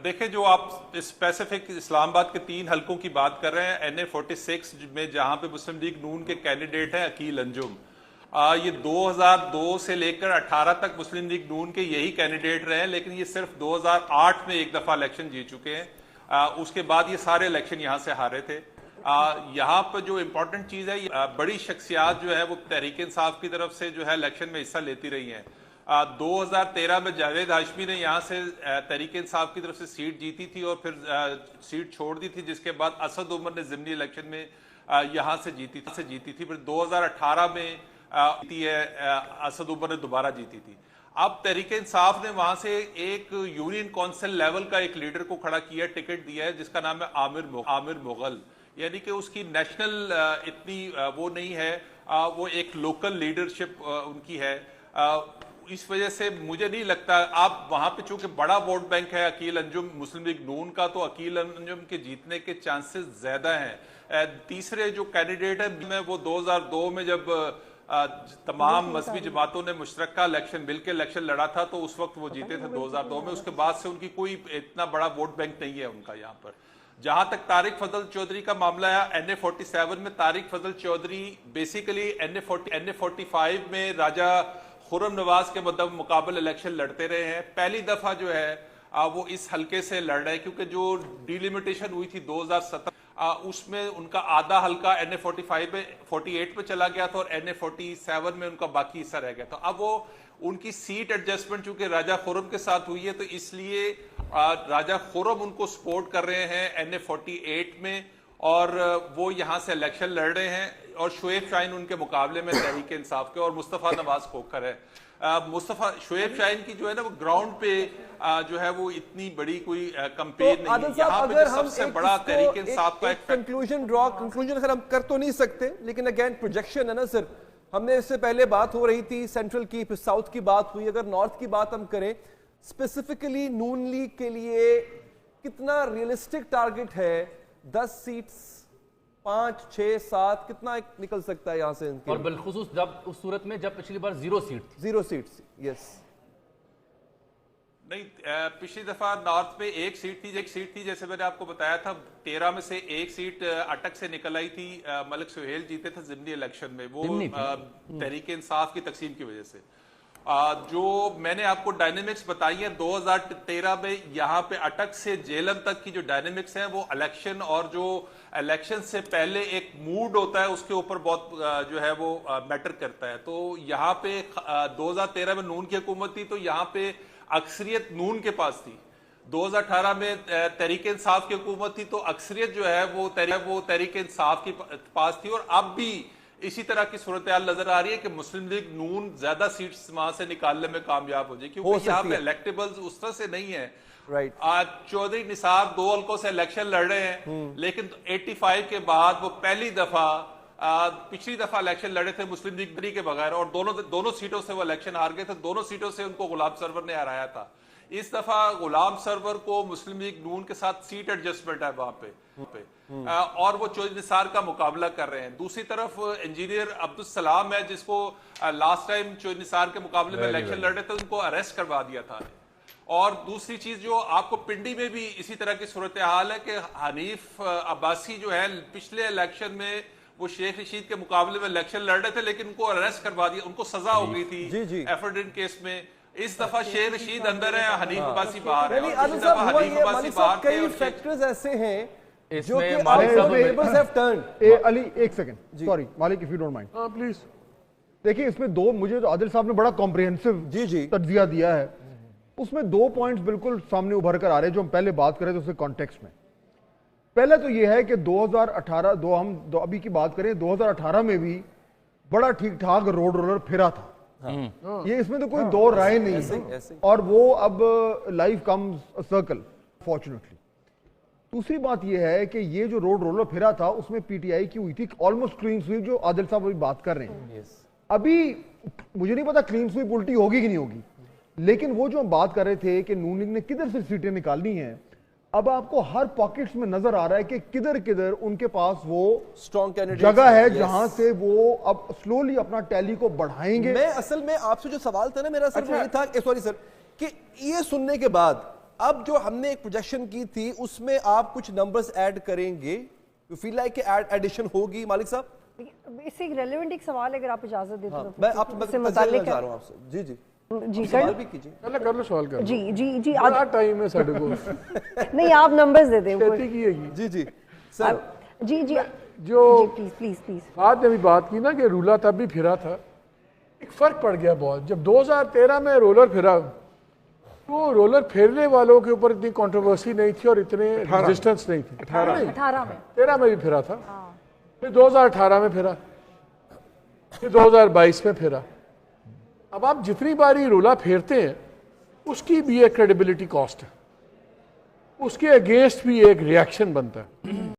دیکھیں جو آپ اسپیسیفک اسلام آباد کے 3 حلقوں کی بات کر رہے ہیں، NA46 میں جہاں پہ مسلم لیگ نون کے کینڈیڈیٹ ہیں عقیل انجم، یہ 2002 سے لے کر 18 تک مسلم لیگ نون کے یہی کینڈیڈیٹ رہے ہیں، لیکن یہ صرف 2008 میں ایک دفعہ الیکشن جیت چکے ہیں۔ اس کے بعد یہ سارے الیکشن یہاں سے ہارے تھے۔ یہاں پر جو امپورٹنٹ چیز ہے، بڑی شخصیات جو ہے وہ تحریک انصاف کی طرف سے جو ہے الیکشن میں حصہ لیتی رہی ہیں۔ 2013 میں جاوید ہاشمی نے یہاں سے تحریک انصاف کی طرف سے سیٹ جیتی تھی اور پھر سیٹ چھوڑ دی تھی، جس کے بعد اسد عمر نے ضمنی الیکشن میں یہاں سے جیتی تھی، پھر 2018 میں اسد عمر نے دوبارہ جیتی تھی۔ اب تحریک انصاف نے وہاں سے ایک یونین کونسل لیول کا ایک لیڈر کو کھڑا کیا، ٹکٹ دیا ہے، جس کا نام ہے عامر مغل، یعنی کہ اس کی نیشنل اتنی وہ نہیں ہے، وہ ایک لوکل لیڈرشپ ان کی ہے۔ اس وجہ سے مجھے نہیں لگتا، آپ وہاں پہ چونکہ بڑا ووٹ بینک ہے عقیل انجم مسلم لیگ نون کا، تو عقیل انجم کے جیتنے کے چانسز زیادہ ہیں۔ تیسرے جو کینڈیڈیٹ ہے وہ 2002 میں جب تمام مذہبی جماعتوں نے مشترکہ الیکشن مل کے الیکشن لڑا تھا تو اس وقت وہ جیتے تھے 2002 میں، اس کے بعد سے ان کی کوئی اتنا بڑا ووٹ بینک نہیں ہے ان کا یہاں پر۔ جہاں تک طارق فضل چودھری کا معاملہ ہے، NA47 میں طارق فضل چودھری بیسیکلی NA45 میں راجہ خرم نواز کے مقابل الیکشن لڑتے رہے ہیں۔ پہلی دفعہ جو ہے وہ اس حلقے سے لڑ رہے ہیں، کیونکہ جو ڈیلیمیٹیشن ہوئی تھی 2017 اس میں ان کا آدھا حلقہ NA48 پہ چلا گیا تھا اور NA47 میں ان کا باقی حصہ رہ گیا تھا۔ اب وہ ان کی سیٹ ایڈجسٹمنٹ چونکہ راجہ خرم کے ساتھ ہوئی ہے، تو اس لیے راجہ خرم ان کو سپورٹ کر رہے ہیں NA48 میں، اور وہ یہاں سے الیکشن لڑ رہے ہیں، اور شعیب شاہین ان کے مقابلے میں تحریک انصاف کے، اور مصطفیٰ نواز کھوکھر ہے۔ شعیب شاہین کی جو ہے نا وہ گراؤنڈ پہ جو ہے وہ اتنی بڑی کوئی کمپین نہیں، یہاں پہ سب سے بڑا تحریک انصاف کا ایک کنکلوژن اگر ہم کر تو نہیں سکتے، لیکن اگین پروجیکشن ہے نا سر، ہم نے اس سے پہلے بات ہو رہی تھی سینٹرل کی، پھر ساؤتھ کی بات ہوئی، اگر نارتھ کی بات ہم کریں اسپیسیفکلی نون لیگ کے لیے کتنا ریئلسٹک ٹارگٹ ہے؟ 10 سیٹس، 5 6 7 کتنا نکل سکتا ہے یہاں سے؟ اور بالخصوص جب اس صورت میں جب پچھلی بار 0 سیٹس یس نہیں، پچھلی دفعہ نارتھ میں ایک سیٹ تھی جیسے میں نے آپ کو بتایا تھا، 13 میں سے ایک سیٹ اٹک سے نکل آئی تھی، ملک سہیل جیتے تھے ضمنی الیکشن میں، وہ تحریک انصاف کی تقسیم کی وجہ سے۔ جو میں نے آپ کو ڈائنامکس بتائی ہیں 2013 میں، یہاں پہ اٹک سے جیلم تک کی جو ڈائنامکس ہیں وہ الیکشن اور جو الیکشن سے پہلے ایک موڈ ہوتا ہے اس کے اوپر بہت جو ہے وہ میٹر کرتا ہے۔ تو یہاں پہ 2013 میں نون کی حکومت تھی تو یہاں پہ اکثریت نون کے پاس تھی، 2018 میں تحریک انصاف کی حکومت تھی تو اکثریت جو ہے وہ تحریک انصاف کے پاس تھی، اور اب بھی اسی طرح کی صورتحال نظر آ رہی ہے کہ مسلم لیگ نون زیادہ سیٹس وہاں سے نکالنے میں کامیاب ہو جائے، کیونکہ یہاں پہ الیکٹیبلز اس طرح سے نہیں ہے۔ چودھری نثار 2 حلقوں سے الیکشن لڑ رہے ہیں، لیکن 85 کے بعد وہ پہلی دفعہ پچھلی دفعہ الیکشن لڑے تھے مسلم لیگ کے بغیر، اور دونوں سیٹوں سے وہ الیکشن ہار گئے تھے، دونوں سیٹوں سے ان کو غلام سرور نے ہرایا تھا۔ اس دفعہ غلام سرور کو مسلم لیگ نون کے ساتھ سیٹ ایڈجسٹمنٹ ہے وہاں پہ، اور وہ چودھری نثار کا مقابلہ کر رہے ہیں۔ دوسری طرف انجینئر عبدالسلام ہے، جس کو لاسٹ ٹائم چودھری نثار کے مقابلے میں الیکشن لڑ رہے تھے، ان کو اریسٹ کروا دیا تھا۔ اور دوسری چیز جو آپ کو پنڈی میں بھی اسی طرح کی صورتحال ہے کہ حنیف عباسی جو ہے پچھلے الیکشن میں وہ شیخ رشید کے مقابلے میں الیکشن لڑ رہے تھے، لیکن ان کو اریسٹ کروا دیا، ان کو سزا ہو گئی تھی ایفرڈن کیس میں۔ اس دفعہ شیخ رشید اندر ہے، حنیف عباسی باہر ہے، کئی فیکٹرز ایسے ہیں جو کہ علی ایک second, sorry Malik if you don't mind please, دیکھیں اس میں مجھے عادل صاحب نے بڑا کمپریہنسو تجزیہ دیا ہے، اس میں 2 پوائنٹس بالکل سامنے ابھر کر آ رہے ہیں جو ہم پہلے بات کر رہے تھے اس کے کانٹیکسٹ میں۔ پہلا تو یہ ہے کہ 2018 ہم ابھی کی بات کریں، 2018 میں بھی بڑا ٹھیک ٹھاک روڈ رولر پھرا تھا، یہ اس میں تو کوئی دو رائے نہیں، اور وہ اب لائف کمز سرکل فارچونیٹلی۔ دوسری بات یہ ہے کہ یہ جو روڈ رولر پھرا تھا اس میں پی ٹی آئی کی ہوئی تھی آلموسٹ کلین سویپ، جو عادل صاحب ابھی بات کر رہے ہیں۔ ابھی مجھے نہیں پتا کلین سویپ الٹی ہوگی کہ نہیں ہوگی، لیکن وہ جو ہم بات کر رہے تھے کہ نون لیگ نے کدھر سے سیٹیں نکالنی ہیں، اب آپ کو ہر پاکٹس میں نظر آ رہا ہے کہ کدھر کدھر ان کے پاس وہ جگہ ہے جہاں سے وہ اب سلولی اپنا ٹیلی کو بڑھائیں گے۔ میں اصل میں آپ سے جو سوال تھا نا میرا صرف یہ تھا، سوری سر، کہ یہ سننے کے بعد اب جو ہم نے ایک پروجیکشن کی تھی اس میں آپ کچھ نمبرز ایڈ کریں گے, یو فیل لائک کہ ایڈیشن ہوگی مالک صاحب؟ اس سے ایک ریلیونٹ ایک سوال اگر آپ اجازت دیتے تو میں آپ سے متعلق چاہ رہا ہوں آپ سے. جی جی جی سوال بھی کیجیے. پہلے کر لو سوال کر. جی جی جی بڑا ٹائم ہے ساڈے کو. نہیں آپ نمبرز دے دیں. کہتی کی ہے جی جی سر. جی جی جو پلیز پلیز پلیز. فہد نے بھی بات کی نا کہ رولر تب بھی پھرا تھا, ایک فرق پڑ گیا بہت. جب 2013 میں رولر پھرا تو رولر پھیرنے والوں کے اوپر اتنی کنٹروورسی نہیں تھی اور اتنے ریزسٹنس نہیں تھی. 18 میں 13 میں بھی پھرا تھا, پھر 2018 میں پھرا, پھر 2022 میں پھرا. اب آپ جتنی باری رولا پھیرتے ہیں اس کی بھی ایک کریڈیبلٹی کاسٹ ہے, اس کے اگینسٹ بھی ایک ریاکشن بنتا ہے.